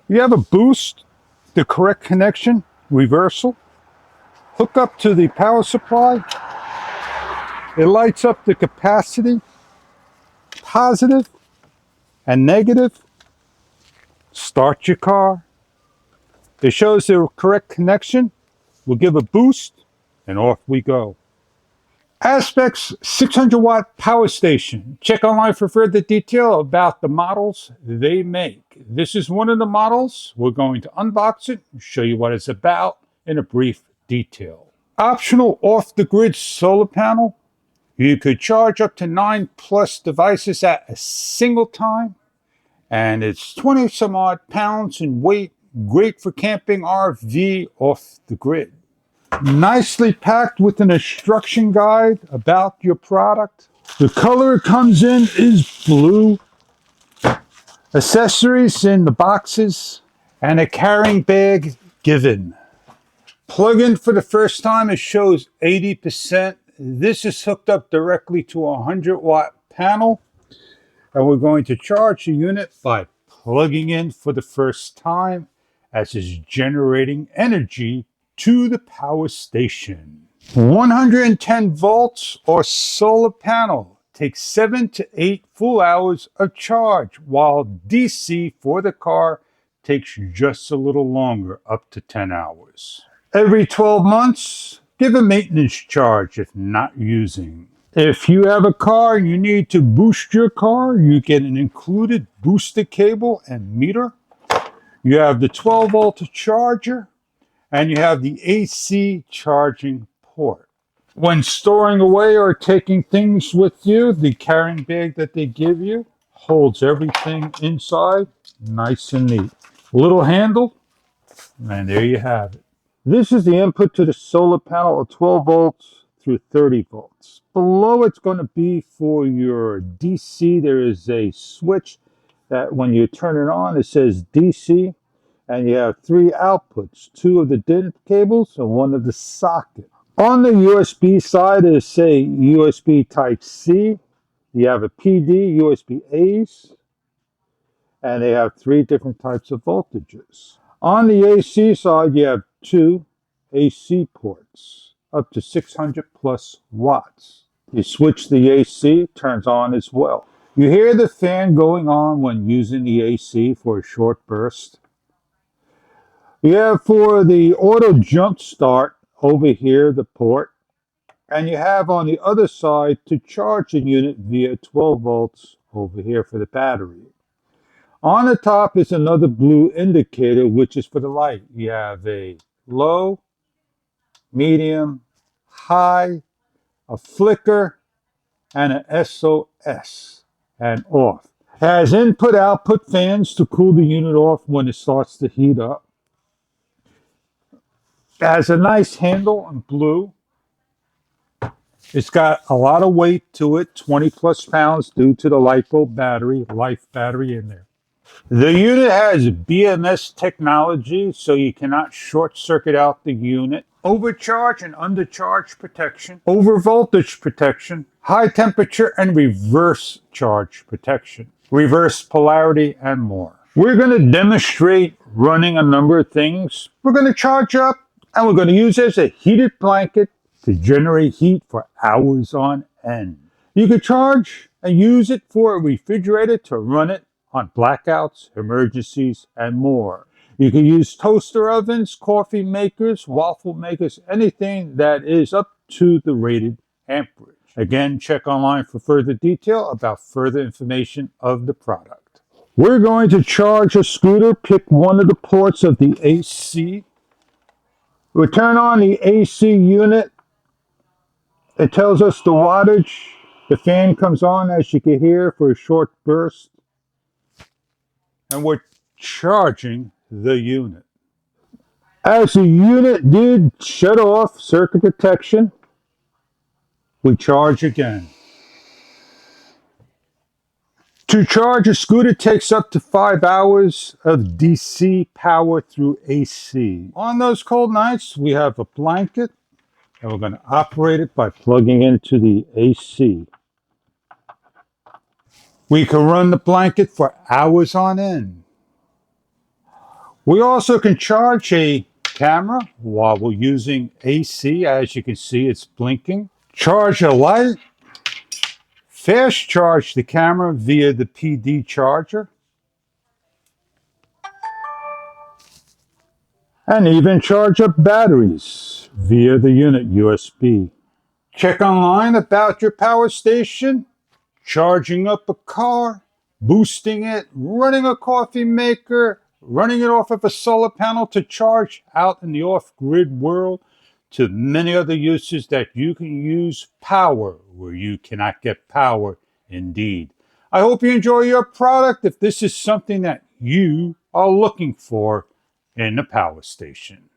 You have a boost, the correct connection, reversal, hook up to the power supply. It lights up the capacity, positive and negative. Start your car. It shows the correct connection. We'll give a boost and off we go. AISPEX 600-watt power station. Check online for further detail about the models they make. This is one of the models. We're going to unbox it and show you what it's about in a brief detail. Optional off-the-grid solar panel. You could charge up to 9+ devices at a single time, and it's 20 some odd pounds in weight. Great for camping RV off the grid. Nicely packed with an instruction guide about your product. The color it comes in is blue. Accessories in the boxes and a carrying bag given. Plug in for the first time, it shows 80%. This is hooked up directly to a 100-watt panel, and we're going to charge the unit by plugging in for the first time, as it's generating energy to the power station. 110 volts or solar panel takes 7 to 8 full hours of charge, while DC for the car takes just a little longer, up to 10 hours. Every 12 months, give a maintenance charge if not using. If you have a car and you need to boost your car, you get an included booster cable and meter. You have the 12-volt charger, and you have the AC charging port. When storing away or taking things with you, the carrying bag that they give you holds everything inside nice and neat. Little handle, and there you have it. This is the input to the solar panel of 12 volts through 30 volts. Below it's going to be for your DC. There is a switch that when you turn it on, it says DC, and you have 3 outputs, 2 of the DIN cables and 1 of the socket. On the USB side is, say, USB Type-C. You have a PD, USB A's, and they have 3 different types of voltages. On the AC side, you have 2 AC ports, up to 600+ watts. You switch the AC, turns on as well. You hear the fan going on when using the AC for a short burst. You have for the auto jump start over here, the port, and you have on the other side to charge the unit via 12 volts over here for the battery. On the top is another blue indicator, which is for the light. You have a low, medium, high, a flicker, and an SOS, and off. It has input-output fans to cool the unit off when it starts to heat up. It has a nice handle in blue. It's got a lot of weight to it, 20+ pounds due to the LiPo battery, life battery in there. The unit has BMS technology, so you cannot short circuit out the unit. Overcharge and undercharge protection, overvoltage protection, high temperature and reverse charge protection, reverse polarity, and more. We're going to demonstrate running a number of things. We're going to charge up, and we're going to use it as a heated blanket to generate heat for hours on end. You could charge and use it for a refrigerator to run it on blackouts, emergencies, and more. You can use toaster ovens, coffee makers, waffle makers, anything that is up to the rated amperage. Again, check online for further detail about further information of the product. We're going to charge a scooter, pick one of the ports of the AC. We turn on the AC unit. It tells us the wattage. The fan comes on, as you can hear, for a short burst. And we're charging the unit. As the unit did shut off circuit protection, we charge again. To charge a scooter takes up to 5 hours of DC power through AC. On those cold nights, we have a blanket, and we're going to operate it by plugging into the AC. We can run the blanket for hours on end. We also can charge a camera while we're using AC. As you can see, it's blinking. Charge a light. Fast charge the camera via the PD charger. And even charge up batteries via the unit USB. Check online about your power station, charging up a car, boosting it, running a coffee maker, running it off of a solar panel to charge out in the off-grid world, to many other uses that you can use power where you cannot get power indeed. I hope you enjoy your product if this is something that you are looking for in the power station.